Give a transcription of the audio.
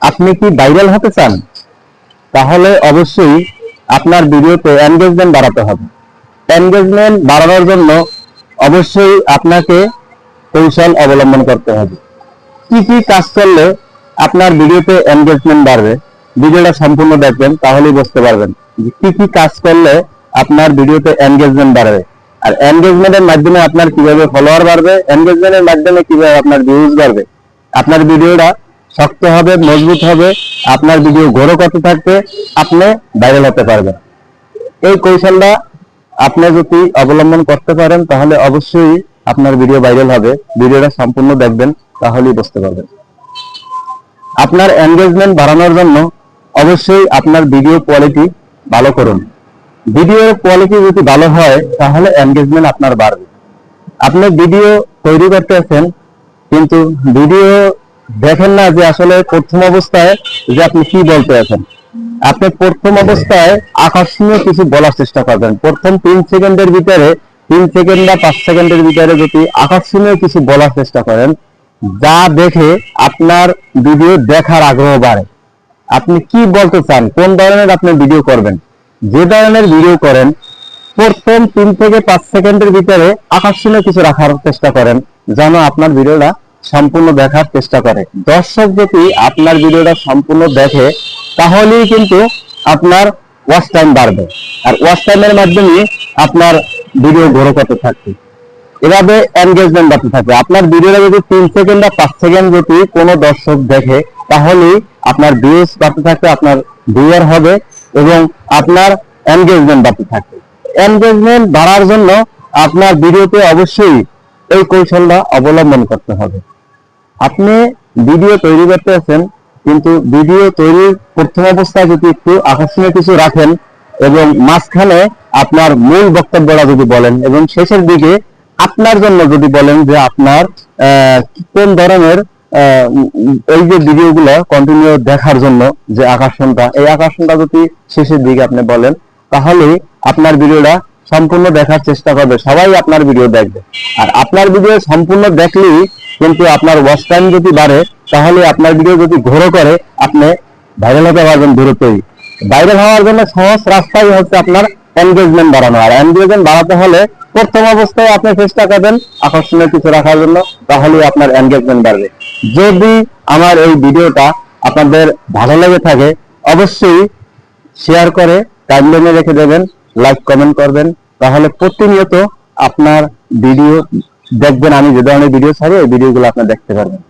আপনি কি ভাইরাল হতে চান? তাহলে অবশ্যই আপনার ভিডিওতে এনগেজমেন্ট বাড়াতে হবে। এনগেজমেন্ট বাড়ানোর জন্য অবশ্যই আপনাকে কৌশল অবলম্বন করতে হবে। কি কি কাজ করলে আপনার ভিডিওতে এনগেজমেন্ট বাড়বে, ভিডিওটা সম্পূর্ণ দেখবেন, তাহলেই বুঝতে পারবেন যে কি কি কাজ করলে আপনার ভিডিওতে এনগেজমেন্ট বাড়বে। আর এনগেজমেন্টের মাধ্যমে আপনার কিভাবে ফলোয়ার বাড়বে, এনগেজমেন্টের মাধ্যমে কিভাবে আপনার ভিউজ বাড়বে। আপনার ভিডিওটা শক্ত হবে, মজবুত হবে, আপনার ভিডিও ঘোরও করতে থাকবে, আপনি ভাইরাল হতে পারবেন। এই কৌশলটা আপনি যদি অবলম্বন করতে পারেন তাহলে অবশ্যই আপনার ভিডিও ভাইরাল হবে। ভিডিওটা সম্পূর্ণ দেখবেন, তাহলেই বুঝতে পারবেন। আপনার এনগেজমেন্ট বাড়ানোর জন্য অবশ্যই আপনার ভিডিও কোয়ালিটি ভালো করুন। ভিডিও কোয়ালিটি যদি ভালো হয় তাহলে এনগেজমেন্ট আপনার বাড়বে। আপনি ভিডিও তৈরি করতেছেন কিন্তু ভিডিও দেখেন না যে আসলে প্রথম অবস্থায় যে আপনি কি বলতে আছেন। আপনি প্রথম অবস্থায় আকর্ষণীয় কিছু বলার চেষ্টা করবেন। প্রথম 3 সেকেন্ডের ভিতরে, 3 সেকেন্ড বা 5 সেকেন্ডের ভিতরে যদি আকর্ষণীয় কিছু বলার চেষ্টা করেন, যা দেখে আপনার ভিডিও দেখার আগ্রহ বাড়ে। আপনি কি বলতে চান, কোন ধরনের আপনি ভিডিও করবেন, যে ধরনের ভিডিও করেন, প্রথম 3 থেকে 5 সেকেন্ডের ভিতরে আকর্ষণীয় কিছু রাখার চেষ্টা করেন, যেন আপনার ভিডিওটা সম্পূর্ণ দেখার চেষ্টা করে। দর্শক যদি আপনার ভিডিওটা সম্পূর্ণ দেখে তাহলেই কিন্তু আপনার ওয়াচ টাইম বাড়বে, আর ওয়াচ টাইমের মাধ্যমে আপনার ভিডিও গ্রো করতে থাকবে। এভাবে এনগেজমেন্ট বাড়তে থাকবে। আপনার ভিডিওটা যদি 3 সেকেন্ড বা 5 সেকেন্ড যদি কোনো দর্শক দেখে তাহলেই আপনার ভিউজ বাড়তে থাকবে, আপনার ভিউয়ার হবে এবং আপনার এনগেজমেন্ট বাড়তে থাকবে। এনগেজমেন্ট বাড়ার জন্য আপনার ভিডিওতে অবশ্যই এই কৌশলটা অবলম্বন করতে হবে। আপনি ভিডিও তৈরি করতে আছেন কিন্তু ভিডিও তৈরির প্রথম অবস্থায় যদি একটু আকর্ষণীয় কিছু রাখেন এবং মাঝখানে আপনার মূল বক্তব্যটা যদি বলেন এবং শেষের দিকে আপনার জন্য যদি বলেন যে আপনার কোন ধরনের এই যে ভিডিওগুলো কন্টিনিউ দেখার জন্য যে আকর্ষণটা, এই আকর্ষণটা যদি শেষের দিকে আপনি বলেন তাহলে আপনার ভিডিওটা সম্পূর্ণ দেখার চেষ্টা করবে, সবাই আপনার ভিডিও দেখবে। আর আপনার ভিডিও সম্পূর্ণ দেখলেই কিন্তু আপনার ওয়াচ টাইম যদি বাড়ে তাহলে আপনার ভিডিও যদি গ্রো করে আপনি ভাইরাল হতে পারবেন দ্রুতই। ভাইরাল হওয়ার জন্য সহজ রাস্তাই হচ্ছে আপনার এনগেজমেন্ট বাড়ানো। আর এনগেজমেন্ট বাড়াতে হলে প্রথম অবস্থায় আপনি চেষ্টা করবেন আকর্ষণীয় কিছু রাখার জন্য, তাহলে আপনার এনগেজমেন্ট বাড়বে। যদি আমার এই ভিডিওটা আপনাদের ভালো লেগে থাকে অবশ্যই শেয়ার করে টাইমলাইনে রেখে দেবেন, লাইক কমেন্ট করবেন, তাহলে প্রতিনিয়ত আপনার ভিডিও দেখবেন। আমি যে ধরনের ভিডিও ছাড়ি এই ভিডিওগুলো আপনি দেখতে পারবেন।